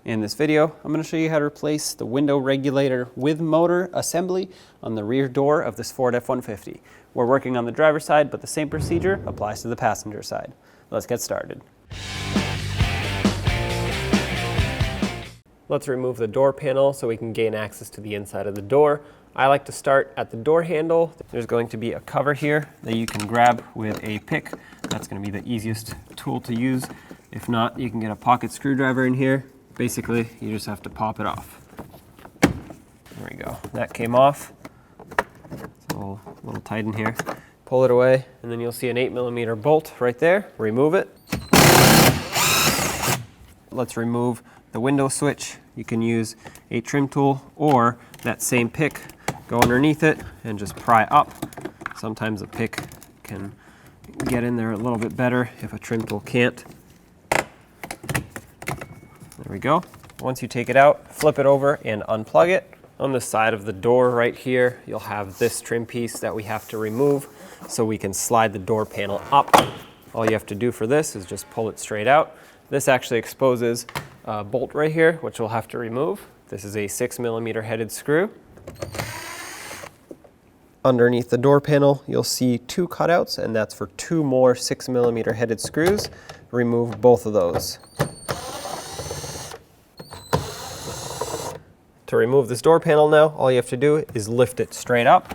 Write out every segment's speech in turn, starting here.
In this video, I'm going to show you how to replace the window regulator with motor assembly on the rear door of this Ford F-150. We're working on the driver's side, but the same procedure applies to the passenger side. Let's get started. Let's remove the door panel so we can gain access to the inside of the door. I like to start at the door handle. There's going to be a cover here that you can grab with a pick. That's going to be the easiest tool to use. If not, you can get a pocket screwdriver in here. Basically, you just have to pop it off. There we go. That came off. It's a little tight in here. Pull it away, and then you'll see an 8mm bolt right there. Remove it. Let's remove the window switch. You can use a trim tool or that same pick. Go underneath it and just pry up. Sometimes a pick can get in there a little bit better if a trim tool can't. There we go. Once you take it out, flip it over and unplug it. On the side of the door right here, you'll have this trim piece that we have to remove so we can slide the door panel up. All you have to do for this is just pull it straight out. This actually exposes a bolt right here, which we'll have to remove. This is a 6mm headed screw. Underneath the door panel, you'll see two cutouts, and that's for two more 6mm headed screws. Remove both of those. To remove this door panel now, all you have to do is lift it straight up.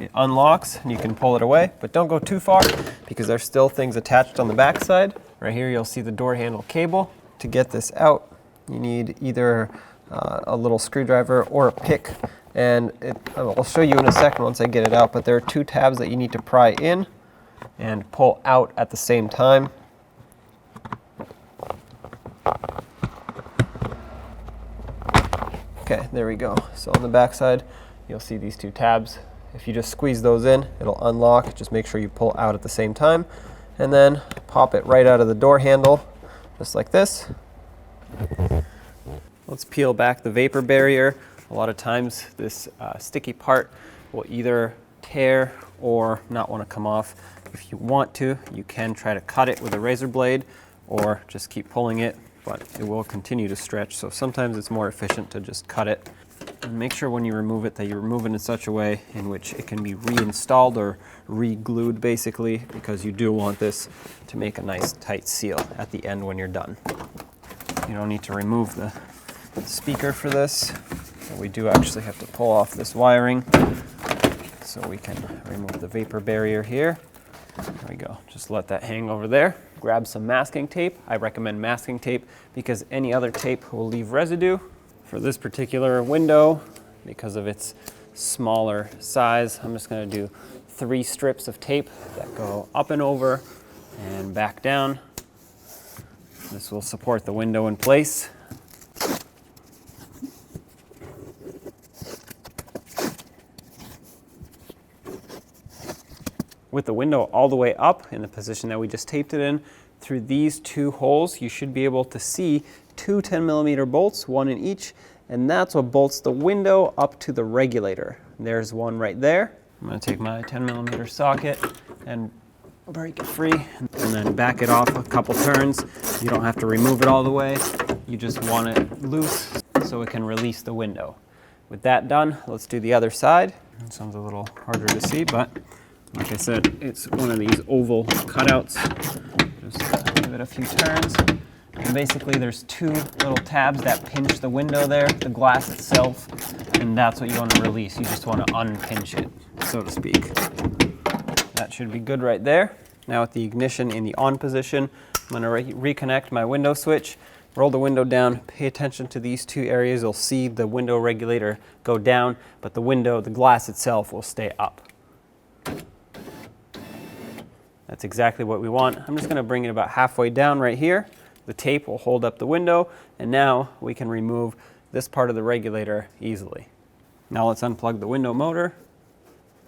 It unlocks and you can pull it away, but don't go too far because there's still things attached on the back side. Right here you'll see the door handle cable. To get this out, you need either a little screwdriver or a pick, and I'll show you in a second once I get it out, but there are two tabs that you need to pry in and pull out at the same time. Okay, there we go. So on the back side, you'll see these two tabs. If you just squeeze those in, it'll unlock. Just make sure you pull out at the same time, and then pop it right out of the door handle, just like this. Let's peel back the vapor barrier. A lot of times this sticky part will either tear or not want to come off. If you want to, you can try to cut it with a razor blade or just keep pulling it, but it will continue to stretch. So sometimes it's more efficient to just cut it. And make sure when you remove it that you remove it in such a way in which it can be reinstalled or re-glued basically, because you do want this to make a nice tight seal at the end when you're done. You don't need to remove the speaker for this. We do actually have to pull off this wiring so we can remove the vapor barrier here. There we go. Just let that hang over there. Grab some masking tape. I recommend masking tape because any other tape will leave residue. For this particular window, because of its smaller size, I'm just going to do 3 strips of tape that go up and over and back down. This will support the window in place. With the window all the way up in the position that we just taped it in, through these two holes, you should be able to see two 10mm bolts, one in each, and that's what bolts the window up to the regulator. There's one right there. I'm going to take my 10mm socket and break it free, and then back it off a couple turns. You don't have to remove it all the way. You just want it loose so it can release the window. With that done, let's do the other side. It sounds a little harder to see, but like I said, it's one of these oval cutouts. Just give it a few turns. And basically there's two little tabs that pinch the window there, the glass itself, and that's what you want to release. You just want to unpinch it, so to speak. That should be good right there. Now with the ignition in the on position, I'm going to reconnect my window switch, roll the window down, pay attention to these two areas. You'll see the window regulator go down, but the window, the glass itself will stay up. That's exactly what we want. I'm just going to bring it about halfway down right here. The tape will hold up the window, and now we can remove this part of the regulator easily. Now let's unplug the window motor.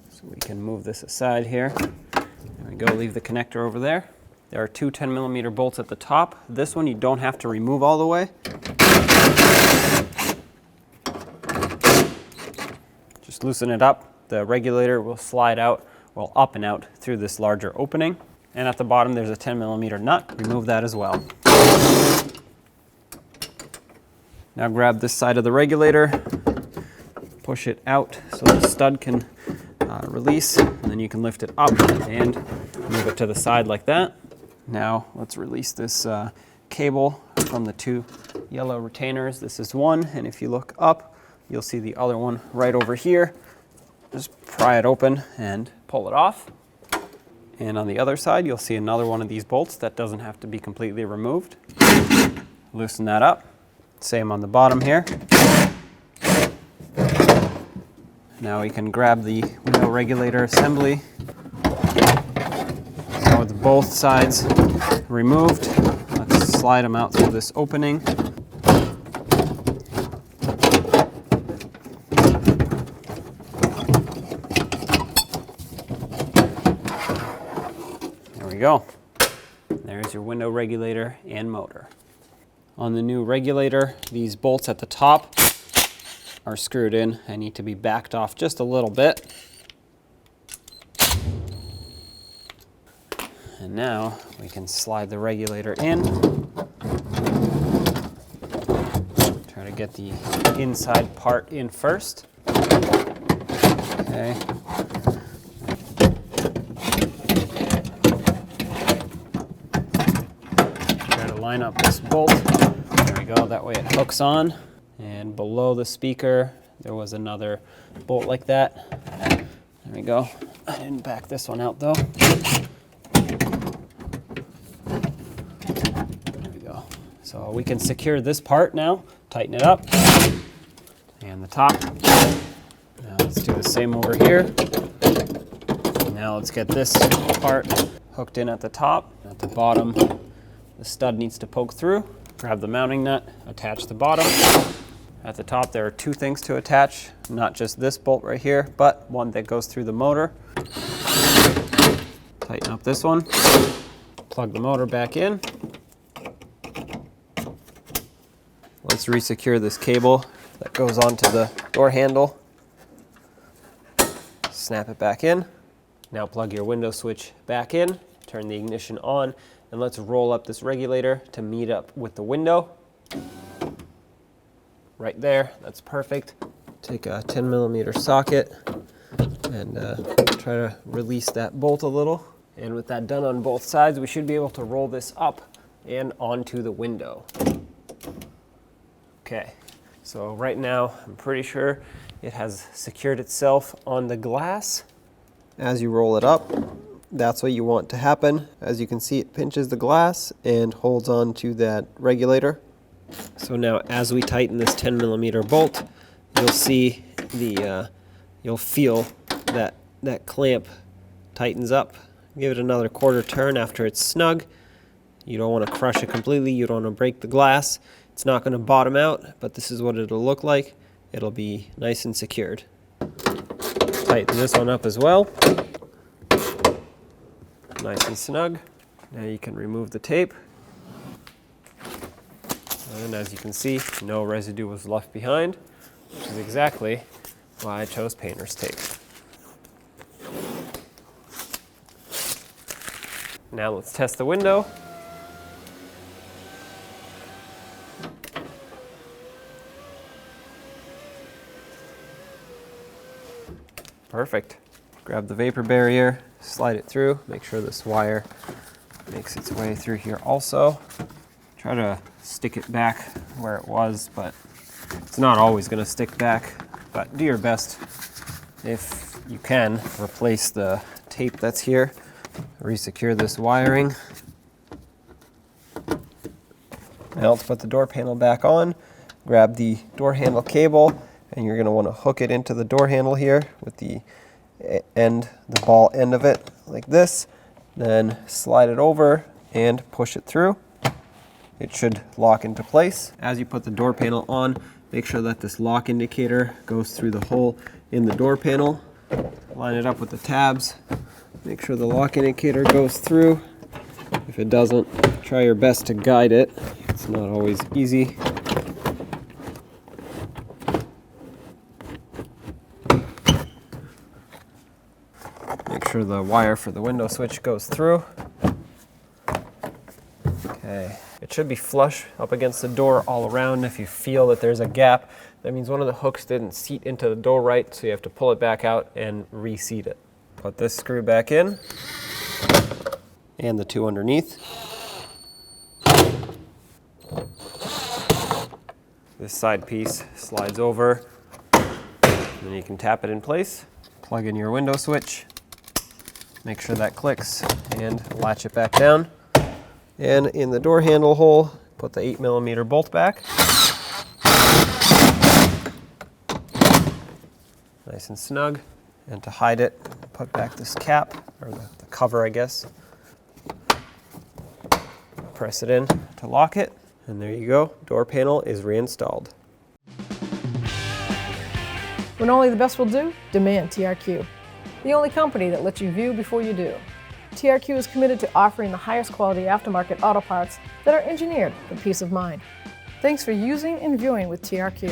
So we can move this aside here. There we go, leave the connector over there. There are two 10mm bolts at the top. This one you don't have to remove all the way. Just loosen it up. The regulator will slide out, well, up and out through this larger opening. And at the bottom there's a 10mm nut. Remove that as well. Now grab this side of the regulator, push it out so the stud can release, and then you can lift it up and move it to the side like that. Now let's release this cable from the two yellow retainers. This is one, and if you look up, you'll see the other one right over here. Just pry it open and pull it off. And on the other side, you'll see another one of these bolts that doesn't have to be completely removed. Loosen that up. Same on the bottom here. Now we can grab the window regulator assembly. Now with both sides removed, let's slide them out through this opening. There we go. There's your window regulator and motor. On the new regulator, these bolts at the top are screwed in and need to be backed off just a little bit. And now we can slide the regulator in. Try to get the inside part in first. Okay. Try to line up this bolt. There we go, that way it hooks on. And below the speaker, there was another bolt like that. There we go. I didn't back this one out though. There we go. So we can secure this part now, tighten it up, and the top. Now let's do the same over here. Now let's get this part hooked in at the top. At the bottom, the stud needs to poke through. Grab the mounting nut, attach the bottom. At the top, there are two things to attach, not just this bolt right here, but one that goes through the motor. Tighten up this one, plug the motor back in. Let's resecure this cable that goes onto the door handle. Snap it back in. Now plug your window switch back in, turn the ignition on, and let's roll up this regulator to meet up with the window. Right there, that's perfect. Take a 10mm socket and try to release that bolt a little. And with that done on both sides, we should be able to roll this up and onto the window. Okay, so right now, I'm pretty sure it has secured itself on the glass. As you roll it up, that's what you want to happen. As you can see, it pinches the glass and holds on to that regulator. So now as we tighten this 10mm bolt, you'll see you'll feel that clamp tightens up. Give it another quarter turn after it's snug. You don't want to crush it completely, you don't want to break the glass. It's not going to bottom out, but this is what it'll look like. It'll be nice and secured. Tighten this one up as well. Nice and snug. Now you can remove the tape. And as you can see, no residue was left behind, which is exactly why I chose painter's tape. Now let's test the window. Perfect. Grab the vapor barrier, slide it through, make sure this wire makes its way through here also. Try to stick it back where it was, but it's not always going to stick back. But do your best. If you can, replace the tape that's here. Resecure this wiring. Now let's put the door panel back on. Grab the door handle cable, and you're going to want to hook it into the door handle here with the ball end of it like this. Then slide it over and push it through. It should lock into place. As you put the door panel on, make sure that this lock indicator goes through the hole in the door panel. Line it up with the tabs. Make sure the lock indicator goes through. If it doesn't, try your best to guide it. It's not always easy. Make sure the wire for the window switch goes through. Okay. It It should be flush up against the door all around. If you feel that there's a gap, that means one of the hooks didn't seat into the door right, so you have to pull it back out and reseat it. Put this screw back in, and the two underneath. This side piece slides over, and then you can tap it in place, plug in your window switch, make sure that clicks, and latch it back down. And in the door handle hole, put the 8mm bolt back. Nice and snug. And to hide it, put back this cap, or the cover, I guess. Press it in to lock it, and there you go. Door panel is reinstalled. When only the best will do, demand TRQ. The only company that lets you view before you do. TRQ is committed to offering the highest quality aftermarket auto parts that are engineered for peace of mind. Thanks for using and viewing with TRQ.